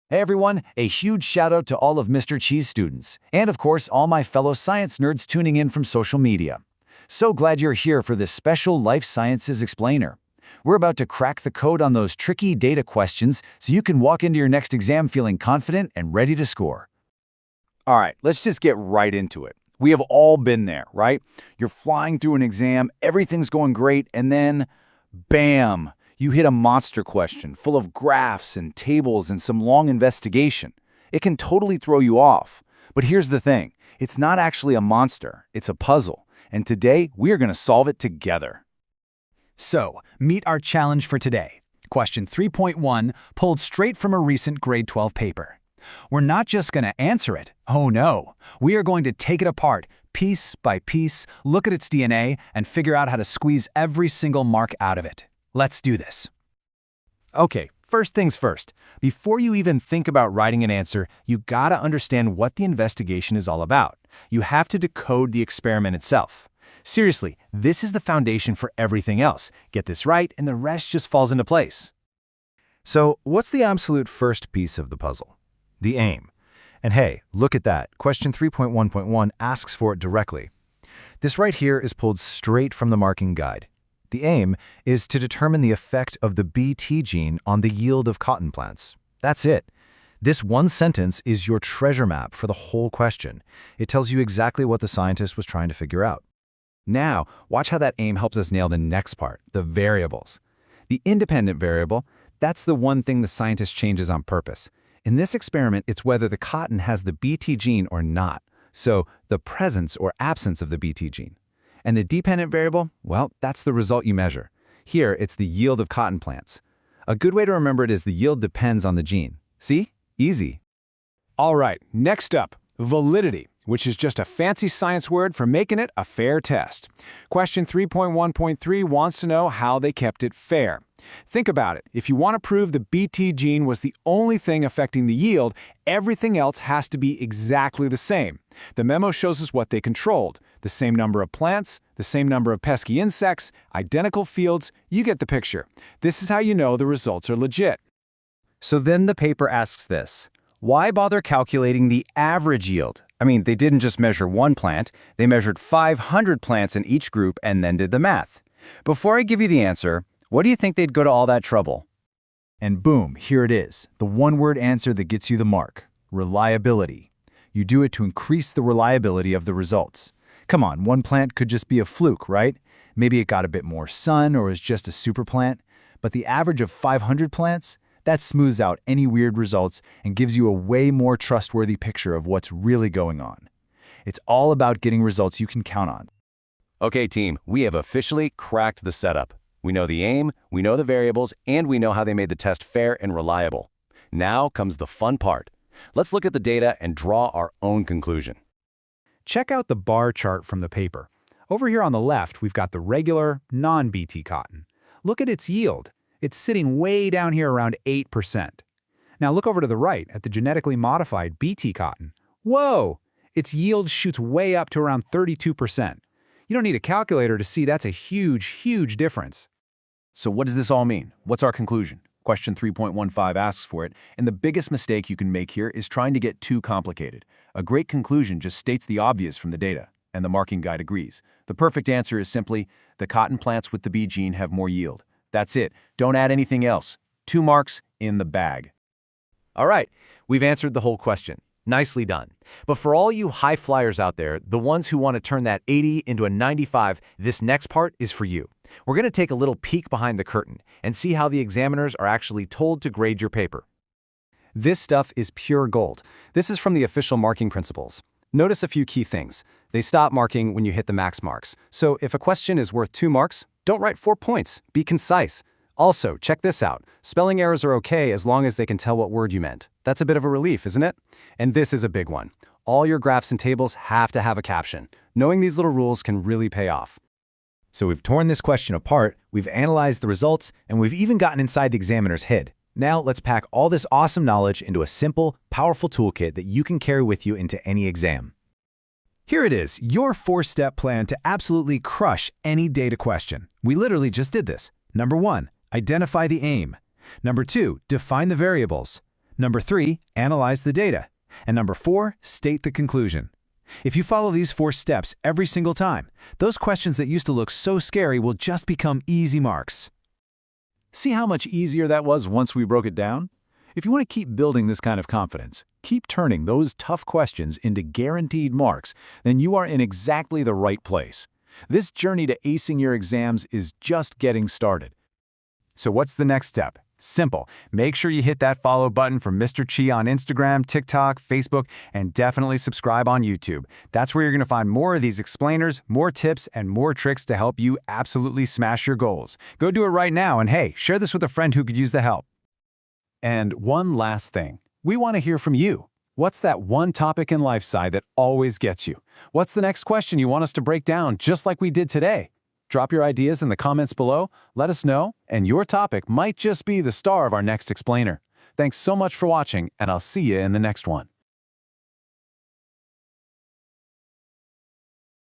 Hey everyone, a huge shout out to all of Mr. Cheese students, and of course all my fellow science nerds tuning in from social media. So glad you're here for this special Life Sciences Explainer. We're about to crack the code on those tricky data questions so you can walk into your next exam feeling confident and ready to score. All right, let's just get right into it. We have all been there, right? You're flying through an exam, everything's going great, and then, bam! You hit a monster question full of graphs and tables and some long investigation. It can totally throw you off. But here's the thing. It's not actually a monster. It's a puzzle. And today, we are going to solve it together. So, meet our challenge for today. Question 3.1, pulled straight from a recent grade 12 paper. We're not just going to answer it. Oh no. We are going to take it apart, piece by piece, look at its DNA, and figure out how to squeeze every single mark out of it. Let's do this. Okay, first things first. Before you even think about writing an answer, you gotta understand what the investigation is all about. You have to decode the experiment itself. Seriously, this is the foundation for everything else. Get this right, and the rest just falls into place. So, what's the absolute first piece of the puzzle? The aim. And hey, look at that. Question 3.1.1 asks for it directly. This right here is pulled straight from the marking guide. The aim is to determine the effect of the Bt gene on the yield of cotton plants. That's it. This one sentence is your treasure map for the whole question. It tells you exactly what the scientist was trying to figure out. Now, watch how that aim helps us nail the next part, the variables. The independent variable, that's the one thing the scientist changes on purpose. In this experiment, it's whether the cotton has the Bt gene or not, so the presence or absence of the Bt gene. And the dependent variable, well, that's the result you measure. Here, it's the yield of cotton plants. A good way to remember it is the yield depends on the gene. See? Easy. All right, next up, validity, which is just a fancy science word for making it a fair test. Question 3.1.3 wants to know how they kept it fair. Think about it. If you want to prove the Bt gene was the only thing affecting the yield, everything else has to be exactly the same. The memo shows us what they controlled. The same number of plants, the same number of pesky insects, identical fields, you get the picture. This is how you know the results are legit. So then the paper asks this. Why bother calculating the average yield? I mean, they didn't just measure one plant, they measured 500 plants in each group and then did the math. Before I give you the answer, what do you think they'd go to all that trouble? And boom, here it is, the one-word answer that gets you the mark, reliability. You do it to increase the reliability of the results. Come on, one plant could just be a fluke, right? Maybe it got a bit more sun or is just a super plant. But the average of 500 plants, that smooths out any weird results and gives you a way more trustworthy picture of what's really going on. It's all about getting results you can count on. Okay, team, we have officially cracked the setup. We know the aim, we know the variables, and we know how they made the test fair and reliable. Now comes the fun part. Let's look at the data and draw our own conclusion. Check out the bar chart from the paper. Over here on the left, we've got the regular, non-Bt cotton. Look at its yield. It's sitting way down here around 8%. Now look over to the right at the genetically modified Bt cotton. Whoa! Its yield shoots way up to around 32%. You don't need a calculator to see that's a huge, huge difference. So what does this all mean? What's our conclusion? Question 3.15 asks for it, and the biggest mistake you can make here is trying to get too complicated. A great conclusion just states the obvious from the data, and the marking guide agrees. The perfect answer is simply, the cotton plants with the B gene have more yield. That's it. Don't add anything else. 2 marks in the bag. All right, we've answered the whole question. Nicely done. But for all you high flyers out there, the ones who want to turn that 80 into a 95, this next part is for you. We're going to take a little peek behind the curtain and see how the examiners are actually told to grade your paper. This stuff is pure gold. This is from the official marking principles. Notice a few key things. They stop marking when you hit the max marks. So if a question is worth 2 marks, don't write 4 points. Be concise. Also, check this out. Spelling errors are okay as long as they can tell what word you meant. That's a bit of a relief, isn't it? And this is a big one. All your graphs and tables have to have a caption. Knowing these little rules can really pay off. So we've torn this question apart, we've analyzed the results, and we've even gotten inside the examiner's head. Now let's pack all this awesome knowledge into a simple, powerful toolkit that you can carry with you into any exam. Here it is, your 4-step plan to absolutely crush any data question. We literally just did this. Number 1, identify the aim. Number 2, define the variables. Number 3, analyze the data. And number 4, state the conclusion. If you follow these 4 steps every single time, those questions that used to look so scary will just become easy marks. See how much easier that was once we broke it down? If you want to keep building this kind of confidence, keep turning those tough questions into guaranteed marks, then you are in exactly the right place. This journey to acing your exams is just getting started. So what's the next step? Simple. Make sure you hit that follow button for Mr. Chi on Instagram, TikTok, Facebook, and definitely subscribe on YouTube. That's where you're going to find more of these explainers, more tips, and more tricks to help you absolutely smash your goals. Go do it right now, and hey, share this with a friend who could use the help. And one last thing. We want to hear from you. What's that one topic in life sci that always gets you? What's the next question you want us to break down just like we did today? Drop your ideas in the comments below, let us know, and your topic might just be the star of our next explainer. Thanks so much for watching, and I'll see you in the next one.